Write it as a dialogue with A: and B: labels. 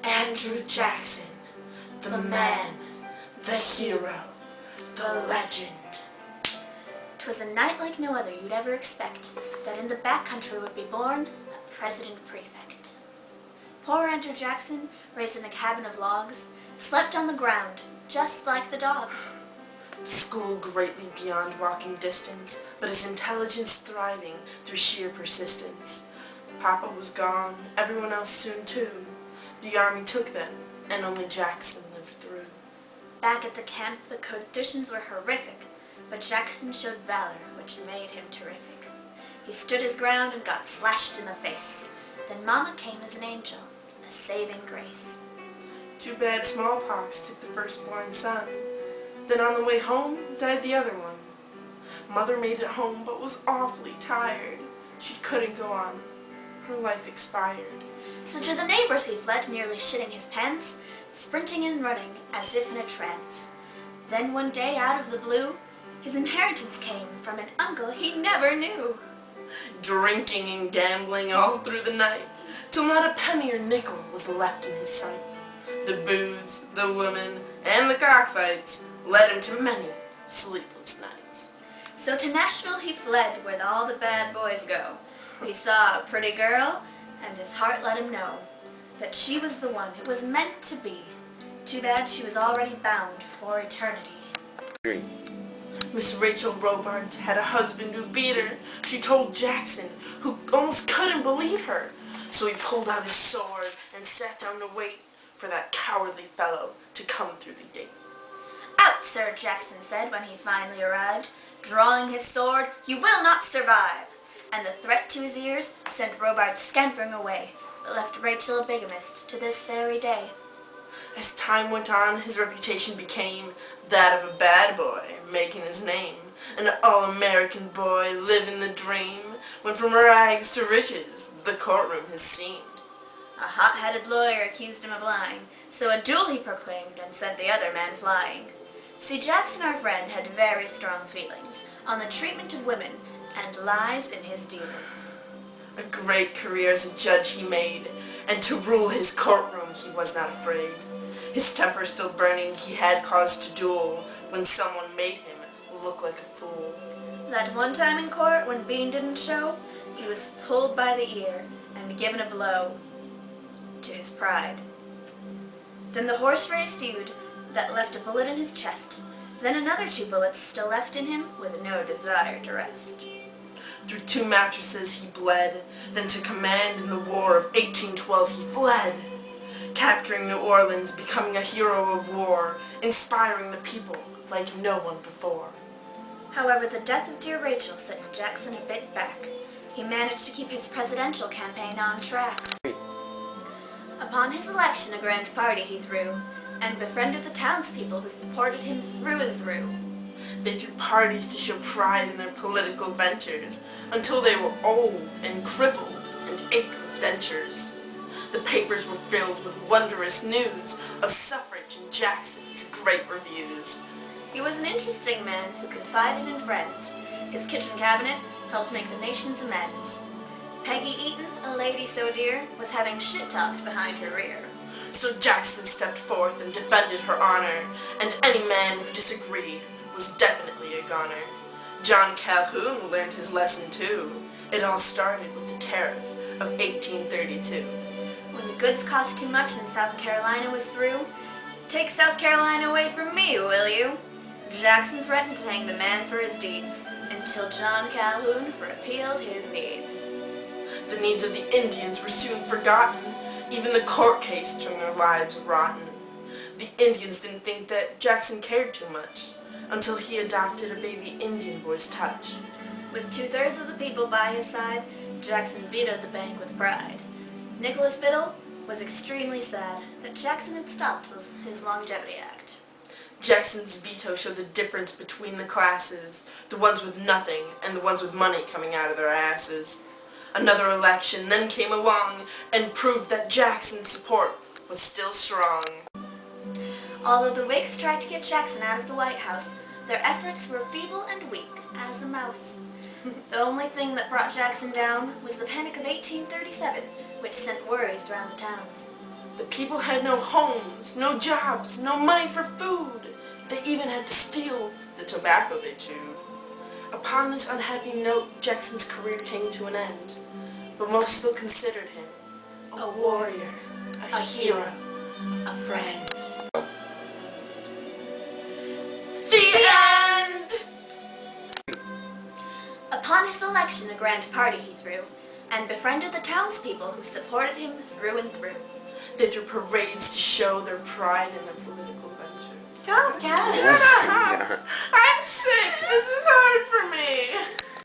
A: Andrew Jackson, the man, the hero, the legend.
B: 'Twas a night like no other you'd ever expect, that in the backcountry would be born a president-prefect. Poor Andrew Jackson, raised in a cabin of logs, slept on the ground, just like the dogs.
A: School greatly beyond walking distance, but his intelligence thriving through sheer persistence. Papa was gone, everyone else soon too. The army took them, and only Jackson lived through.
B: Back at the camp, the conditions were horrific, but Jackson showed valor, which made him terrific. He stood his ground and got slashed in the face. Then Mama came as an angel, a saving grace.
A: Too bad smallpox took the firstborn son. Then on the way home, died the other one. Mother made it home, but was awfully tired. She couldn't go on. Her life expired.
B: So to the neighbors he fled, nearly shitting his pants, sprinting and running as if in a trance. Then one day, out of the blue, his inheritance came from an uncle he never knew.
A: Drinking and gambling all through the night, till not a penny or nickel was left in his sight. The booze, the women, and the cockfights led him to many sleepless nights.
B: So to Nashville he fled, where all the bad boys go. He saw a pretty girl, and his heart let him know that she was the one who was meant to be. Too bad she was already bound for eternity.
A: Miss Rachel Robards had a husband who beat her. She told Jackson, who almost couldn't believe her. So he pulled out his sword and sat down to wait for that cowardly fellow to come through the gate.
B: "Out, sir," Jackson said when he finally arrived. Drawing his sword, "You will not survive." And the threat to his ears sent Robards scampering away, but left Rachel a bigamist to this very day.
A: As time went on, his reputation became that of a bad boy, making his name. An all-American boy living the dream. Went from rags to riches, the courtroom has seemed.
B: A hot-headed lawyer accused him of lying, so a duel he proclaimed and sent the other man flying. See, Jackson, our friend, had very strong feelings on the treatment of women and lies in his dealings.
A: A great career as a judge he made, and to rule his courtroom he was not afraid. His temper still burning, he had cause to duel when someone made him look like a fool.
B: That one time in court, when Bean didn't show, he was pulled by the ear and given a blow to his pride. Then the horse race feud that left a bullet in his chest, then another 2 bullets still left in him with no desire to rest.
A: Through 2 mattresses he bled, then to command in the War of 1812 he fled. Capturing New Orleans, becoming a hero of war, inspiring the people like no one before.
B: However, the death of dear Rachel set Jackson a bit back. He managed to keep his presidential campaign on track. Upon his election, a grand party he threw, and befriended the townspeople who supported him through and through.
A: They threw parties to show pride in their political ventures, until they were old and crippled and ached with dentures. The papers were filled with wondrous news of suffrage and Jackson's great reviews.
B: He was an interesting man who confided in friends. His kitchen cabinet helped make the nation's amends. Peggy Eaton, a lady so dear, was having shit-talked behind her rear.
A: So Jackson stepped forth and defended her honor, and any man who disagreed was definitely a goner. John Calhoun learned his lesson too. It all started with the tariff of 1832.
B: When the goods cost too much and South Carolina was through, "Take South Carolina away from me, will you?" Jackson threatened to hang the man for his deeds, until John Calhoun repealed his needs.
A: The needs of the Indians were soon forgotten. Even the court case turned their lives rotten. The Indians didn't think that Jackson cared too much, until he adopted a baby Indian boy's touch.
B: With 2/3 of the people by his side, Jackson vetoed the bank with pride. Nicholas Biddle was extremely sad that Jackson had stopped his Longevity Act.
A: Jackson's veto showed the difference between the classes, the ones with nothing and the ones with money coming out of their asses. Another election then came along and proved that Jackson's support was still strong.
B: Although the Whigs tried to get Jackson out of the White House, their efforts were feeble and weak as a mouse. The only thing that brought Jackson down was the Panic of 1837, which sent worries around the towns.
A: The people had no homes, no jobs, no money for food. They even had to steal the tobacco they chewed. Upon this unhappy note, Jackson's career came to an end, but most still considered him a warrior, a hero, a friend. The end!
B: Upon his election, a grand party he threw, and befriended the townspeople who supported him through and through.
A: They threw parades to show their pride in their political venture.
B: Come, Cat.
A: I'm sick. This is hard for me.